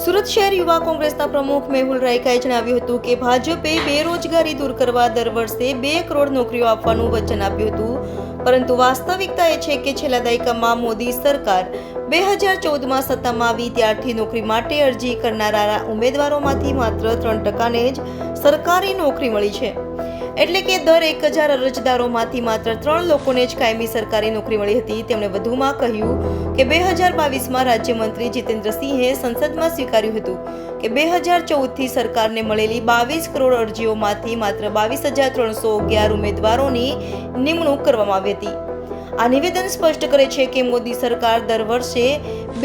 સુરત શહેર યુવા કોંગ્રેસના પ્રમુખ મેહુલ રાયકાએ જણાવ્યું હતું કે ભાજપે બેરોજગારી દૂર કરવા દર વર્ષે 2 કરોડ નોકરીઓ આપવાનું વચન આપ્યું હતું, પરંતુ વાસ્તવિકતા એ છે કે છેલ્લા દાયકામાં મોદી સરકાર 2014માં સત્તામાં આવી ત્યારથી નોકરી માટે અરજી કરનારા ઉમેદવારોમાંથી માત્ર 3%ને જ સરકારી નોકરી મળી છે। એટલે કે દર 1000 અરજદારોમાંથી માત્ર 3 લોકોને જ કાયમી સરકારી નોકરી મળી હતી। તેમણે વધુમાં કહ્યું કે 2022માં રાજ્યમંત્રી જીતેન્દ્રસિંહે સંસદમાં સ્વીકાર્યું હતું કે 2014થી સરકારને મળેલી 22 કરોડ અરજીઓમાંથી માત્ર 22,311 ઉમેદવારોની નિમણૂક કરવામાં આવી હતી। આ નિવેદન સ્પષ્ટ કરે છે કે મોદી સરકાર દર વર્ષે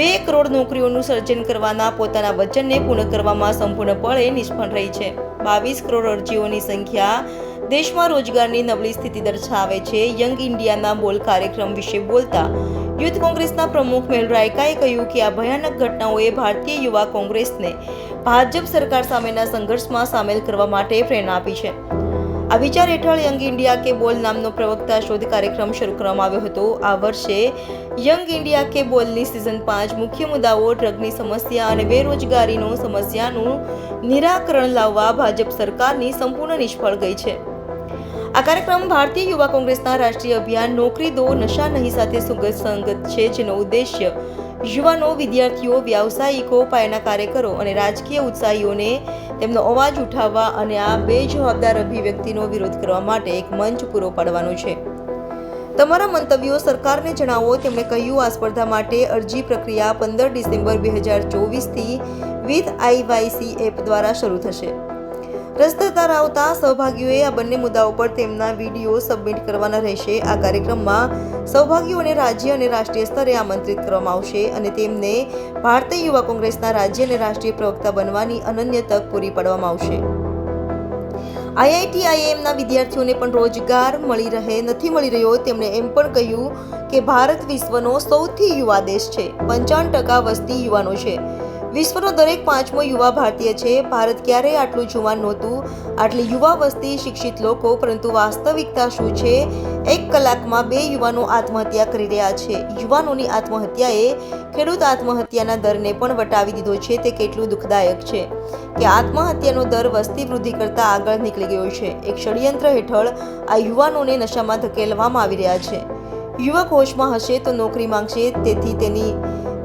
2 કરોડ નોકરીઓનું સર્જન કરવાના પોતાના વચનને પૂર્ણ કરવામાં સંપૂર્ણપણે નિષ્ફળ રહી છે। 22 કરોડ અરજીઓની સંખ્યા દેશમાં રોજગારની નબળી સ્થિતિ દર્શાવે છે। યંગ ઇન્ડિયાના બોલ કાર્યક્રમ વિશે બોલતા યુથ કોંગ્રેસના પ્રમુખ મેહુલ રાયકાએ કહ્યું કે આ ભયાનક ઘટનાઓએ ભારતીય યુવા કોંગ્રેસને ભાજપ સરકાર સામેના સંઘર્ષમાં સામેલ કરવા માટે પ્રેરણા આપી છે। આ વિચાર હેઠળ યંગ ઇન્ડિયા કે બોલ નામનો પ્રવક્તા શોધ કાર્યક્રમ શરૂ કરવામાં આવ્યો હતો। આ વર્ષે યંગ ઇન્ડિયા કે બોલની સિઝન 5 મુખ્ય મુદ્દાઓ ડ્રગની સમસ્યા અને બેરોજગારીનો સમસ્યાનું નિરાકરણ લાવવા ભાજપ સરકારની સંપૂર્ણ નિષ્ફળ ગઈ છે। આ કાર્યક્રમ ભારતીય યુવા કોંગ્રેસના રાષ્ટ્રીય અભિયાન નોકરી દો નશા નહીં સાથે સુસંગત છે, જેનો ઉદ્દેશ્ય યુવાનો, વિદ્યાર્થીઓ, વ્યાવસાયિકો, પાયાના કાર્યકરો અને રાજકીય ઉત્સાહીઓને તેમનો અવાજ ઉઠાવવા અને આ બેજવાબદાર અભિવ્યક્તિનો વિરોધ કરવા માટે એક મંચ પૂરો પાડવાનો છે। તમારા મંતવ્યો સરકારને જણાવો, તેમણે કહ્યું। આ સ્પર્ધા માટે અરજી પ્રક્રિયા 15 ડિસેમ્બર 2024થી વિથ IYC એપ દ્વારા શરૂ થશે। રસ ધરાવતા સહભાગીઓએ આ બંને મુદ્દાઓ પર તેમના વિડીયો સબમિટ કરવાના રહેશે। આ કાર્યક્રમમાં સહભાગીઓને રાજ્ય અને રાષ્ટ્રીય સ્તરે આમંત્રિત કરવામાં આવશે અને તેમને ભારતીય યુવા કોંગ્રેસના રાજ્ય અને રાષ્ટ્રીય પ્રવક્તા બનવાની અનન્ય તક પૂરી પાડવામાં આવશે। IIT-IIMના વિદ્યાર્થીઓને પણ રોજગાર નથી મળી રહ્યો। તેમણે એમ પણ કહ્યું કે ભારત વિશ્વનો સૌથી યુવા દેશ છે। 55% વસ્તી યુવાનો છે। વિશ્વનો દરેક 5મો યુવા ભારતીય છે। ભારત ક્યારેય આટલું જુવાન નહોતું, આટલી યુવા વસ્તી, શિક્ષિત લોકો, પરંતુ વાસ્તવિકતા શું છે? 1 કલાકમાં 2 યુવાનો આત્મહત્યા કરી રહ્યા છે। યુવાનોની આત્મહત્યાએ ખેડૂત આત્મહત્યાના દરને પણ વટાવી દીધો છે। તે કેટલું દુઃખદાયક છે કે આત્મહત્યાનો દર વસ્તી વૃદ્ધિ કરતાં આગળ નીકળી ગયો છે। એક ષડયંત્ર હેઠળ આ યુવાનોને નશામાં ધકેલવામાં આવી રહ્યા છે। યુવક હોશમાં હશે તો નોકરી માંગશે, તેથી તેની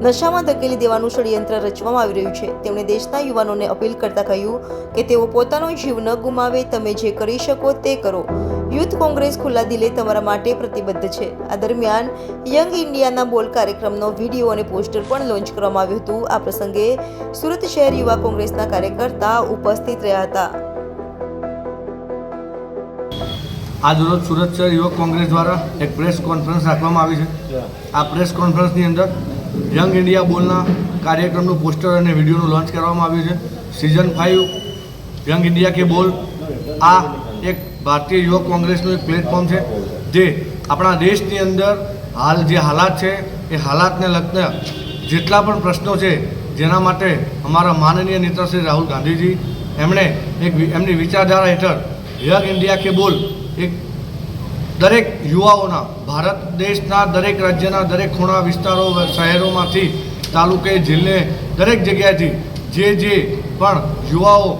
નશામાં ધકેલી દેવાનું ષડયંત્ર રચવામાં આવી રહ્યું છે। તેમણે દેશના યુવાનોને અપીલ કરતા કહ્યું કે તેઓ પોતાનો જીવ ન ગુમાવે। તમે જે કરી શકો તે કરો। યુથ કોંગ્રેસ ખુલ્લા દિલે તમારા માટે પ્રતિબદ્ધ છે। આ દરમિયાન યંગ ઇન્ડિયાના બોલ કાર્યક્રમનો વિડીયો અને પોસ્ટર પણ લોન્ચ કરવામાં આવ્યું હતું। આ પ્રસંગે સુરત શહેર યુવા કોંગ્રેસના કાર્યકર્તા ઉપસ્થિત રહ્યા હતા। આજ રોજ સુરત શહેર યુવક કોંગ્રેસ દ્વારા એક પ્રેસ કોન્ફરન્સ રાખવામાં આવી છે। આ પ્રેસ કોન્ફરન્સની અંદર યંગ ઇન્ડિયા બોલના કાર્યક્રમનું પોસ્ટર અને વિડીયોનું લોન્ચ કરવામાં આવ્યું છે। સિઝન 5 યંગ ઇન્ડિયા કે બોલ આ એક ભારતીય યુવક કોંગ્રેસનું એક પ્લેટફોર્મ છે, જે આપણા દેશની અંદર હાલ જે હાલાત છે એ હાલાતને લગતા જેટલા પણ પ્રશ્નો છે, જેના માટે અમારા માનનીય નેતા શ્રી રાહુલ ગાંધીજી એમણે એમની વિચારધારા હેઠળ યંગ ઇન્ડિયા કે બોલ એક દરેક યુવાઓના, ભારત દેશના દરેક રાજ્યના દરેક ખૂણા વિસ્તારો, શહેરોમાંથી, તાલુકે, જિલ્લે, દરેક જગ્યાએથી જે પણ યુવાઓ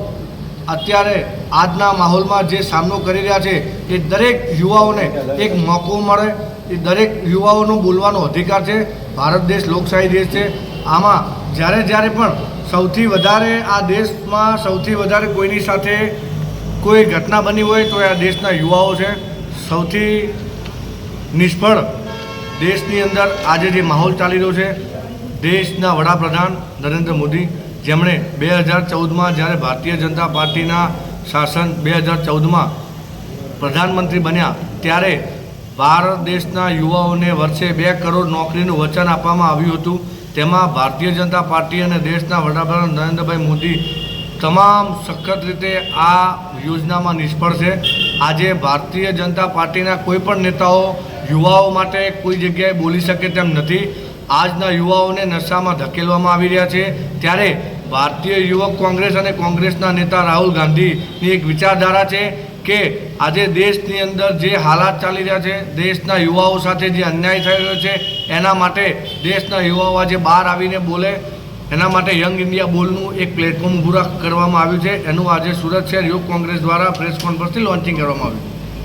અત્યારે આજના માહોલમાં જે સામનો કરી રહ્યા છે એ દરેક યુવાઓને એક મોકો મળે, એ દરેક યુવાઓનો બોલવાનો અધિકાર છે। ભારત દેશ લોકશાહી દેશ છે। આમાં જ્યારે પણ સૌથી વધારે આ દેશમાં સૌથી વધારે કોઈની સાથે કોઈ ઘટના બની હોય તો આ દેશના યુવાઓ છે। સૌથી નિષ્ફળ દેશની અંદર આજે જે માહોલ ચાલી રહ્યો છે, દેશના વડાપ્રધાન નરેન્દ્ર મોદી, જેમણે 2014માં જ્યારે ભારતીય જનતા પાર્ટીના શાસન 2014માં પ્રધાનમંત્રી બન્યા ત્યારે ભારત દેશના યુવાઓને વર્ષે 2 કરોડ નોકરીનું વચન આપવામાં આવ્યું હતું। તેમાં ભારતીય જનતા પાર્ટી અને દેશના વડાપ્રધાન નરેન્દ્રભાઈ મોદી તમામ સખત રીતે આ યોજનામાં નિષ્ફળ છે। આજે ભારતીય જનતા પાર્ટીના કોઈ પણ નેતાઓ યુવાઓ માટે કોઈ જગ્યાએ બોલી શકે તેમ નથી। આજના યુવાઓને નશામાં ધકેલવામાં આવી રહ્યા છે, ત્યારે ભારતીય યુવક કોંગ્રેસ અને કોંગ્રેસના નેતા રાહુલ ગાંધીની એક વિચારધારા છે કે આજે દેશની અંદર જે હાલાત ચાલી રહ્યા છે, દેશના યુવાઓ સાથે જે અન્યાય થઈ રહ્યો છે, એના માટે દેશના યુવાઓ આજે બહાર આવીને બોલે। એના માટે યંગ ઇન્ડિયા બોલનું એક પ્લેટફોર્મ ઊભું કરવામાં આવ્યું છે. એનું આજે સુરત શહેર યુવક કોંગ્રેસ દ્વારા પ્રેસ કોન્ફરન્સથી લોન્ચિંગ કરવામાં આવ્યું.